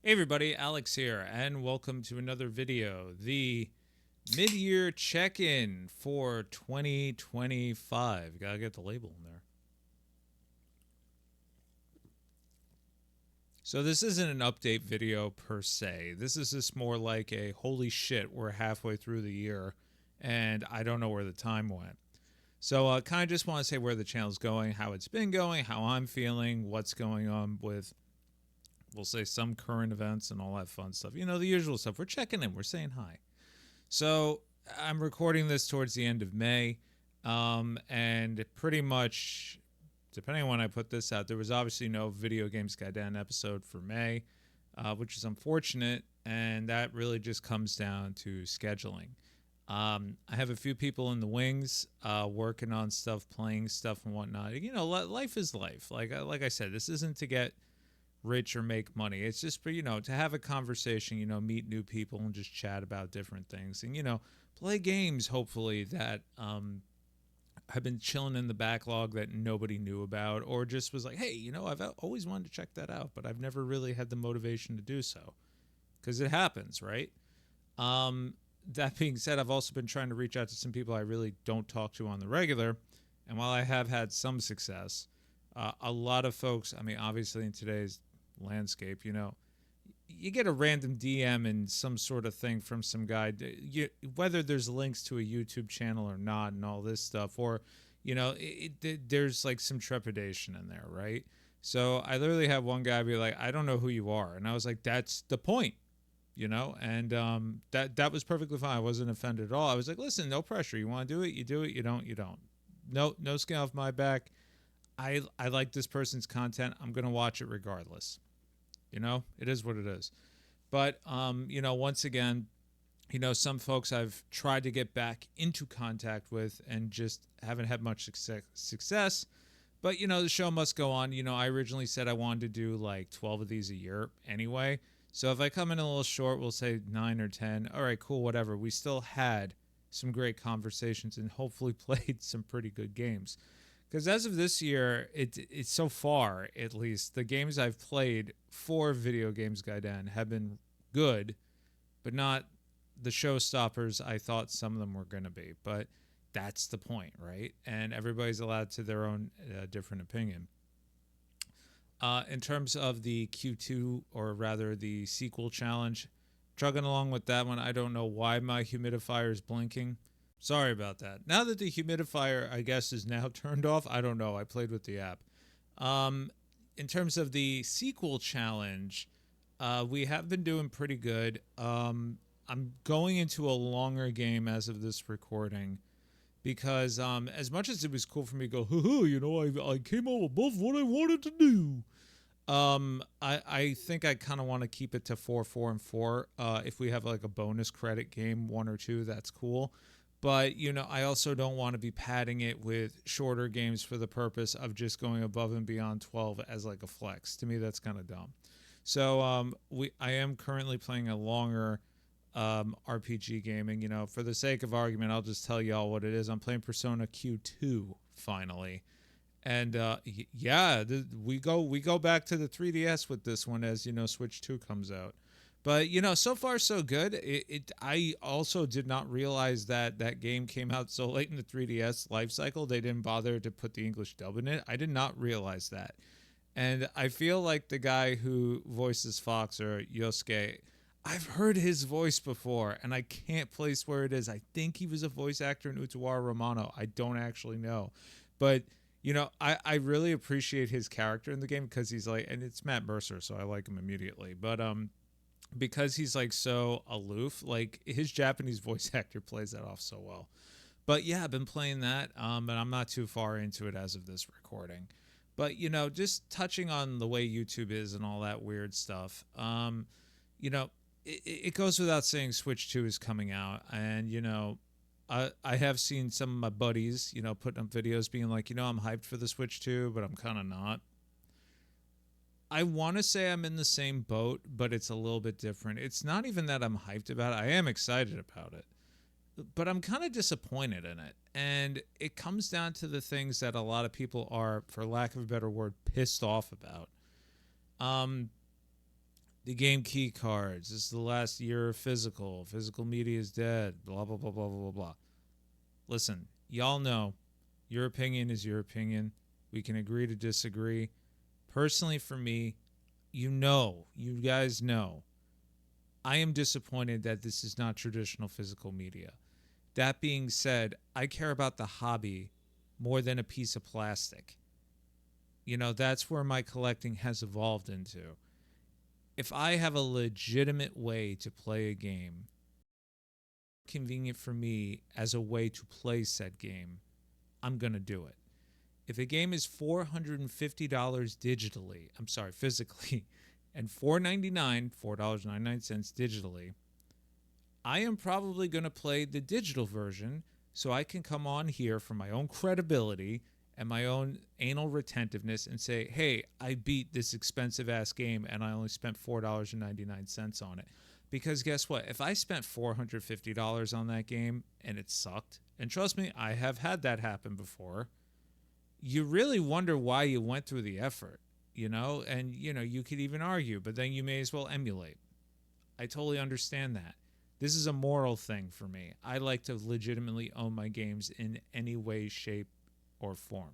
Hey everybody, Alex here, and welcome to another video, the mid-year check-in for 2025. Gotta get the label in there. So this isn't an update video per se. This is just more like a holy shit, we're halfway through the year, and I don't know where the time went. So kind of just want to say where the channel's going, how it's been going, how I'm feeling, what's going on with, we'll say, some current events and all that fun stuff. You know, the usual stuff. We're checking in, we're saying hi. So I'm recording this towards the end of May, and pretty much, depending on when I put this out, there was obviously no Video Games Gaiden episode for May, which is unfortunate, and that really just comes down to scheduling. I have a few people in the wings, working on stuff, playing stuff, and whatnot. You know, life is life. Like I said, this isn't to get rich or make money. It's just for, to have a conversation, meet new people and just chat about different things and, play games, hopefully, that have been chilling in the backlog that nobody knew about, or just was like, hey, I've always wanted to check that out, but I've never really had the motivation to do so because it happens, right? That being said, I've also been trying to reach out to some people I really don't talk to on the regular. And while I have had some success, a lot of folks, I mean, obviously in today's landscape, you get a random DM and some sort of thing from some guy, whether there's links to a YouTube channel or not, and all this stuff, or there's like some trepidation in there, right? So I literally had one guy be like, "I don't know who you are," and I was like, "That's the point." And that was perfectly fine. I wasn't offended at all. I was like, listen, no pressure. You want to do it, you do it. You don't, you don't. No skin off my back. I like this person's content. I'm gonna watch it regardless. It is what it is. But once again, some folks I've tried to get back into contact with and just haven't had much success. But the show must go on. I originally said I wanted to do like 12 of these a year anyway. So if I come in a little short, we'll say 9 or 10. All right, cool, whatever. We still had some great conversations and hopefully played some pretty good games. Because as of this year, it's so far, at least, the games I've played for Video Games Gaiden have been good, but not the showstoppers I thought some of them were going to be. But that's the point, right? And everybody's allowed to their own different opinion. In terms of the Q2, or rather the sequel challenge, chugging along with that one. I don't know why my humidifier is blinking. Sorry about that. Now that the humidifier, I guess, is now turned off, I don't know. I played with the app. In terms of the sequel challenge, we have been doing pretty good. I'm going into a longer game as of this recording because as much as it was cool for me to go, I came out above what I wanted to do. I think I kind of want to keep it to 4, 4, and 4. If we have like a bonus credit game, 1 or 2, that's cool. But, I also don't want to be padding it with shorter games for the purpose of just going above and beyond 12 as like a flex. To me, that's kind of dumb. So I am currently playing a longer RPG gaming. For the sake of argument, I'll just tell y'all what it is. I'm playing Persona Q2 finally. And yeah, we go back to the 3DS with this one as Switch 2 comes out. But so far so good. I also did not realize that that game came out so late in the 3DS life cycle. They didn't bother to put the English dub in it. I did not realize that. And I feel like the guy who voices Fox, or Yosuke, I've heard his voice before, and I can't place where it is. I think he was a voice actor in Utawara Romano. I don't actually know. But I really appreciate his character in the game because he's like, and it's Matt Mercer, so I like him immediately. But because he's like so aloof, like his Japanese voice actor plays that off so well. But yeah, I've been playing that, and I'm not too far into it as of this recording. But just touching on the way YouTube is and all that weird stuff. It goes without saying, Switch 2 is coming out, and I have seen some of my buddies, putting up videos being like, I'm hyped for the Switch 2, but I'm kind of not. I want to say I'm in the same boat, but it's a little bit different. It's not even that I'm hyped about it. I am excited about it, but I'm kind of disappointed in it. And it comes down to the things that a lot of people are, for lack of a better word, pissed off about. Um, the game key cards. This is the last year of physical. Physical media is dead. Blah, blah, blah, blah, blah, blah, blah. Listen, y'all know your opinion is your opinion. We can agree to disagree. Personally, for me, you guys know, I am disappointed that this is not traditional physical media. That being said, I care about the hobby more than a piece of plastic. That's where my collecting has evolved into. If I have a legitimate way to play a game, convenient for me as a way to play said game, I'm going to do it. If a game is $450 physically, and $4.99 digitally, I am probably going to play the digital version so I can come on here for my own credibility and my own anal retentiveness and say, hey, I beat this expensive ass game and I only spent $4.99 on it. Because guess what? If I spent $450 on that game and it sucked, and trust me, I have had that happen before, you really wonder why you went through the effort, and you could even argue, but then you may as well emulate. I totally understand that. This is a moral thing for me. I like to legitimately own my games in any way, shape, or form.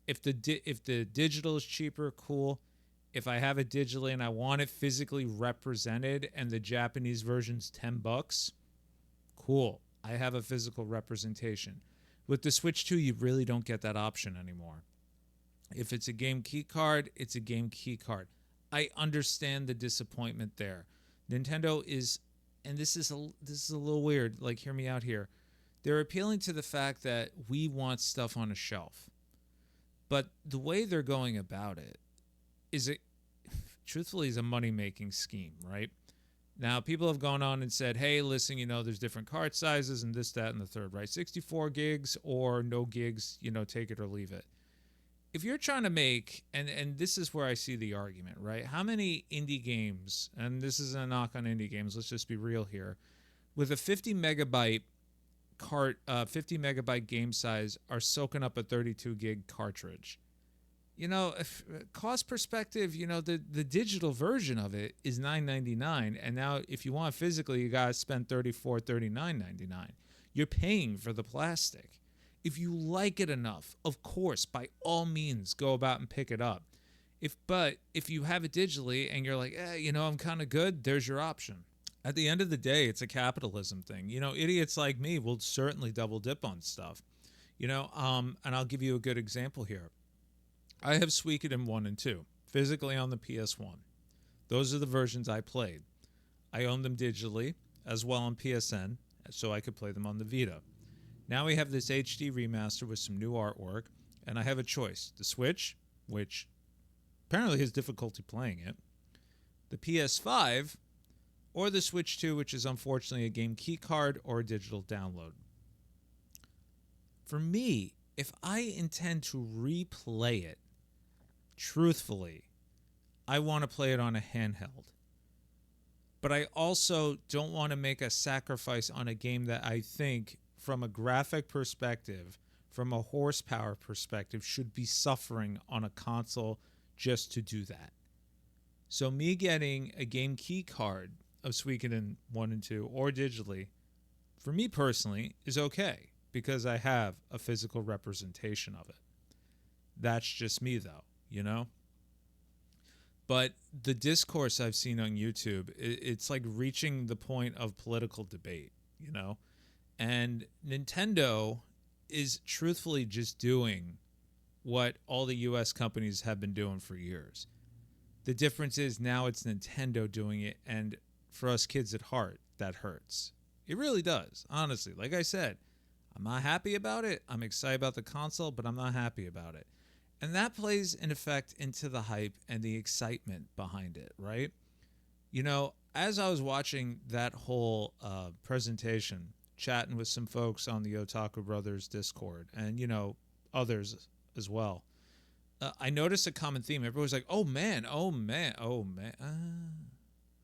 If the digital is cheaper, cool. If I have it digitally and I want it physically represented and the Japanese version's $10, cool. I have a physical representation. With the Switch 2, you really don't get that option anymore. If it's a game key card, it's a game key card. I understand the disappointment there. Nintendo is, and this is a little weird, like hear me out here. They're appealing to the fact that we want stuff on a shelf. But the way they're going about it truthfully is a money-making scheme, right? Now, people have gone on and said, hey, listen, there's different card sizes and this, that, and the third, right? 64 gigs or no gigs, take it or leave it. If you're trying to make, and this is where I see the argument, right? How many indie games, and this is a knock on indie games, let's just be real here, with a 50 megabyte game size are soaking up a 32 gig cartridge. If cost perspective, the digital version of it is $9.99, and now if you want physically, you gotta spend $39.99. You're paying for the plastic. If you like it enough, of course, by all means, go about and pick it up. If you have it digitally and you're like, I'm kind of good, there's your option. At the end of the day, it's a capitalism thing. Idiots like me will certainly double dip on stuff. And I'll give you a good example here. I have Suikoden 1 and 2, physically on the PS1. Those are the versions I played. I own them digitally, as well on PSN, so I could play them on the Vita. Now we have this HD remaster with some new artwork, and I have a choice. The Switch, which apparently has difficulty playing it, the PS5, or the Switch 2, which is unfortunately a game key card or a digital download. For me, if I intend to replay it, truthfully, I want to play it on a handheld. But I also don't want to make a sacrifice on a game that I think, from a graphic perspective, from a horsepower perspective, should be suffering on a console just to do that. So me getting a game key card of Suikoden 1 and 2 or digitally, for me personally, is okay because I have a physical representation of it. That's just me though, But the discourse I've seen on YouTube, it's like reaching the point of political debate, And Nintendo is truthfully just doing what all the US companies have been doing for years. The difference is now it's Nintendo doing it, and for us kids at heart, that hurts. It really does, honestly. Like I said, I'm not happy about it. I'm excited about the console, but I'm not happy about it. And that plays in effect into the hype and the excitement behind it, right? As I was watching that whole presentation, chatting with some folks on the Otaku Brothers Discord and, others as well, I noticed a common theme. Everyone was like, oh, man.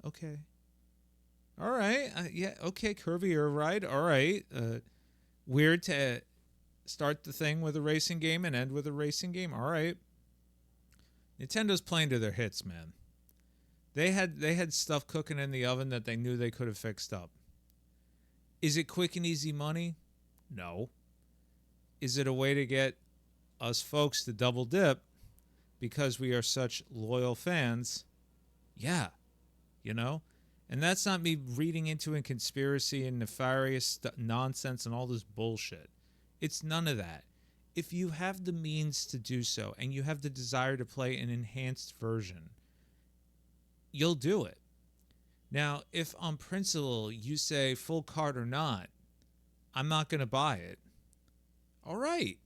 Okay. All right. Yeah, okay, Kirby, you're right. All right. Weird to start the thing with a racing game and end with a racing game. All right. Nintendo's playing to their hits, man. They had stuff cooking in the oven that they knew they could have fixed up. Is it quick and easy money? No. Is it a way to get us folks to double dip because we are such loyal fans? Yeah. You know? And that's not me reading into a conspiracy and nefarious nonsense and all this bullshit. It's none of that. If you have the means to do so and you have the desire to play an enhanced version, you'll do it. Now, if on principle you say full cart or not, I'm not going to buy it. All right.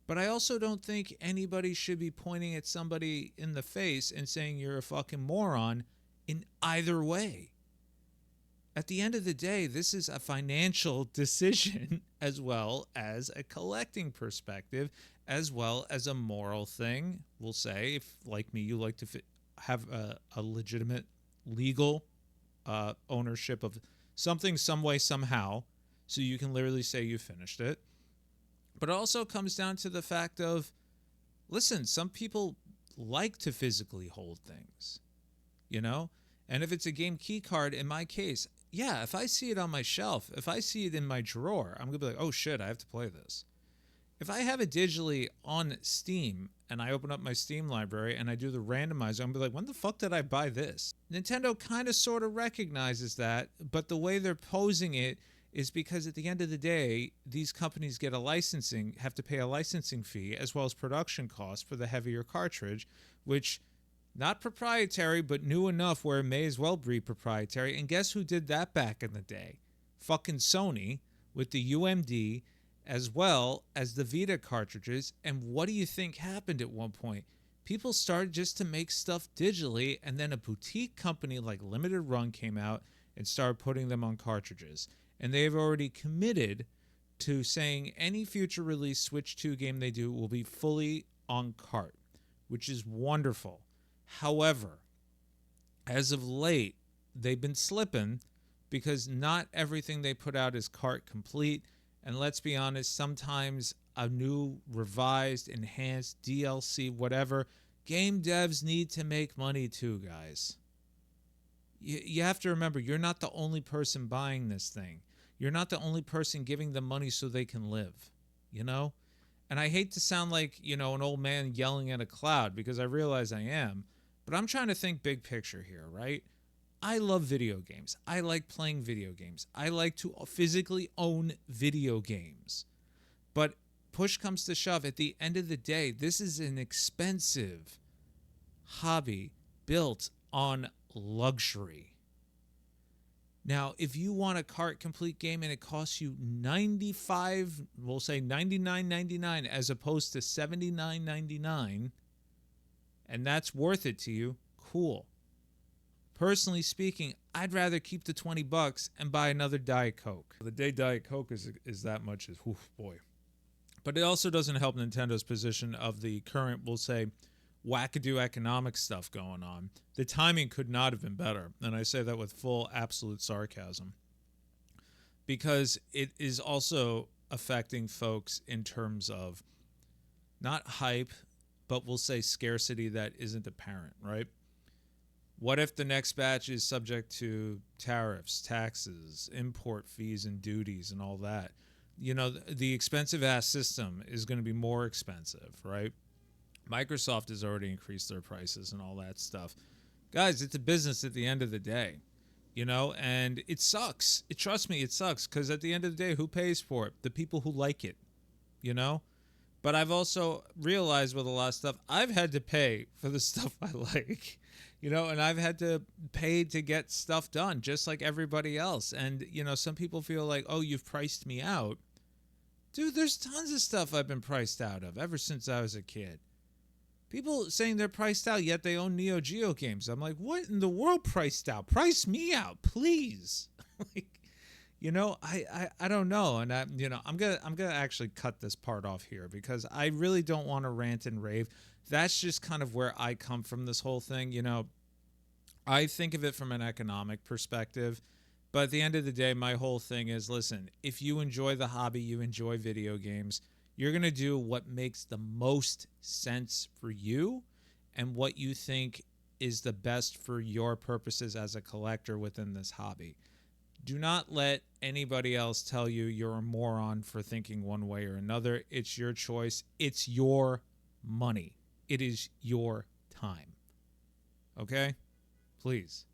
But I also don't think anybody should be pointing at somebody in the face and saying you're a fucking moron in either way. At the end of the day, this is a financial decision as well as a collecting perspective, as well as a moral thing. We'll say, if like me, you like to have a legitimate legal ownership of something, some way, somehow, so you can literally say you finished it. But it also comes down to the fact of, listen, some people like to physically hold things, you know? And if it's a game key card, in my case, yeah, if I see it on my shelf, if I see it in my drawer, I'm going to be like, oh shit, I have to play this. If I have it digitally on Steam and I open up my Steam library and I do the randomizer, I'm going to be like, when the fuck did I buy this? Nintendo kind of sort of recognizes that, but the way they're posing it is because at the end of the day, these companies have to pay a licensing fee as well as production costs for the heavier cartridge, which not proprietary, but new enough where it may as well be proprietary. And guess who did that back in the day? Fucking Sony with the UMD as well as the Vita cartridges. And what do you think happened at one point? People started just to make stuff digitally, and then a boutique company like Limited Run came out and started putting them on cartridges. And they've already committed to saying any future release Switch 2 game they do will be fully on cart, which is wonderful. However, as of late, they've been slipping because not everything they put out is cart complete. And let's be honest, sometimes a new, revised, enhanced DLC, whatever, game devs need to make money too, guys. You have to remember, you're not the only person buying this thing. You're not the only person giving them money so they can live, you know? And I hate to sound like, you know, an old man yelling at a cloud, because I realize I am. But I'm trying to think big picture here, right? I love video games. I like playing video games. I like to physically own video games. But push comes to shove, at the end of the day, this is an expensive hobby built on luxury. Now, if you want a cart complete game and it costs you $95, we'll say $99.99 as opposed to $79.99, and that's worth it to you, cool. Personally speaking, I'd rather keep the $20 and buy another Diet Coke. The day Diet Coke is that much, is whew, boy. But it also doesn't help Nintendo's position of the current, we'll say, wackadoo economic stuff going on. The timing could not have been better, and I say that with full absolute sarcasm, because it is also affecting folks in terms of not hype, but we'll say scarcity that isn't apparent, right? What if the next batch is subject to tariffs, taxes, import fees and duties and all that? You know, the expensive ass system is going to be more expensive, right? Microsoft has already increased their prices and all that stuff. Guys, it's a business at the end of the day, you know, and it sucks. Trust me, it sucks, because at the end of the day, who pays for it? The people who like it, you know? But I've also realized with a lot of stuff, I've had to pay for the stuff I like, you know, and I've had to pay to get stuff done just like everybody else. And, you know, some people feel like, oh, you've priced me out. Dude, there's tons of stuff I've been priced out of ever since I was a kid. People saying they're priced out, yet they own Neo Geo games. I'm like, what in the world priced out? Price me out, please. Like, you know, I don't know. And I'm gonna actually cut this part off here, because I really don't want to rant and rave. That's just kind of where I come from this whole thing. You know, I think of it from an economic perspective, but at the end of the day, my whole thing is, listen, if you enjoy the hobby, you enjoy video games, you're going to do what makes the most sense for you and what you think is the best for your purposes as a collector within this hobby. Do not let anybody else tell you you're a moron for thinking one way or another. It's your choice. It's your money. It is your time. Okay? Please.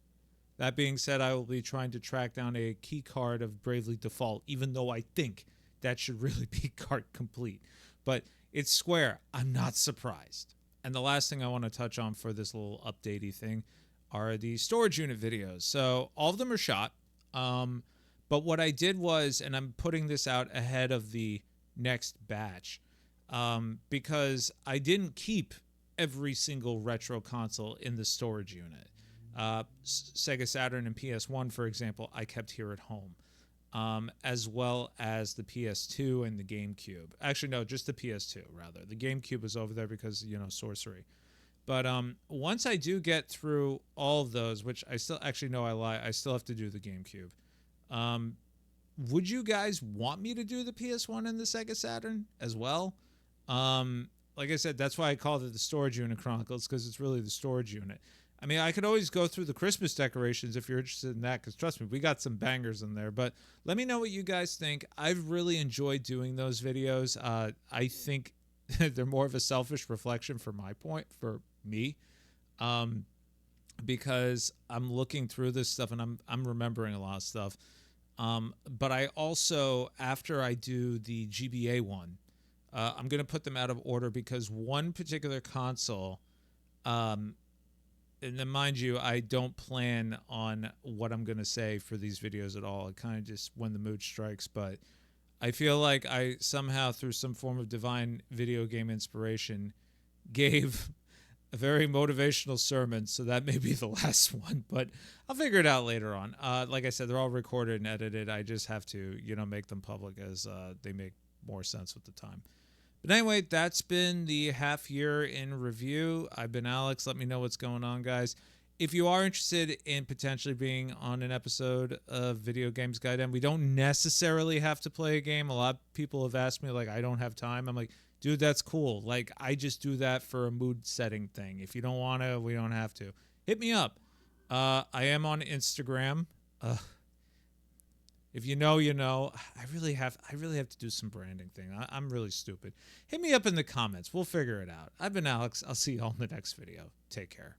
That being said, I will be trying to track down a key card of Bravely Default, even though I think that should really be card complete. But it's Square. I'm not surprised. And the last thing I want to touch on for this little updatey thing are the storage unit videos. So all of them are shot. But what I did was, and I'm putting this out ahead of the next batch, because I didn't keep every single retro console in the storage unit. Sega Saturn and PS1, for example, I kept here at home, as well as the PS2 and the GameCube. Actually, no, just the PS2, rather. The GameCube was over there because, sorcery. But once I do get through all of those, which I still, actually, no, I lie, I still have to do the GameCube. Would you guys want me to do the PS1 and the Sega Saturn as well? Like I said, that's why I called it the Storage Unit Chronicles, because it's really the storage unit. I mean, I could always go through the Christmas decorations if you're interested in that, because trust me, we got some bangers in there. But let me know what you guys think. I've really enjoyed doing those videos. I think they're more of a selfish reflection for me, because I'm looking through this stuff and I'm remembering a lot of stuff. But I also, after I do the GBA one, I'm going to put them out of order because one particular console, and then mind you, I don't plan on what I'm going to say for these videos at all. It kind of just when the mood strikes. But I feel like I somehow, through some form of divine video game inspiration, gave a very motivational sermon. So that may be the last one. But I'll figure it out later on. Like I said, they're all recorded and edited. I just have to, make them public as they make more sense with the time. But anyway, that's been the half year in review. I've been Alex. Let me know what's going on, guys. If you are interested in potentially being on an episode of Video Games Guide, and we don't necessarily have to play a game. A lot of people have asked me, like, I don't have time. I'm like, dude, that's cool. Like, I just do that for a mood setting thing. If you don't want to, we don't have to. Hit me up. I am on Instagram. If you know, you know. I really have to do some branding thing. I'm really stupid. Hit me up in the comments. We'll figure it out. I've been Alex. I'll see you all in the next video. Take care.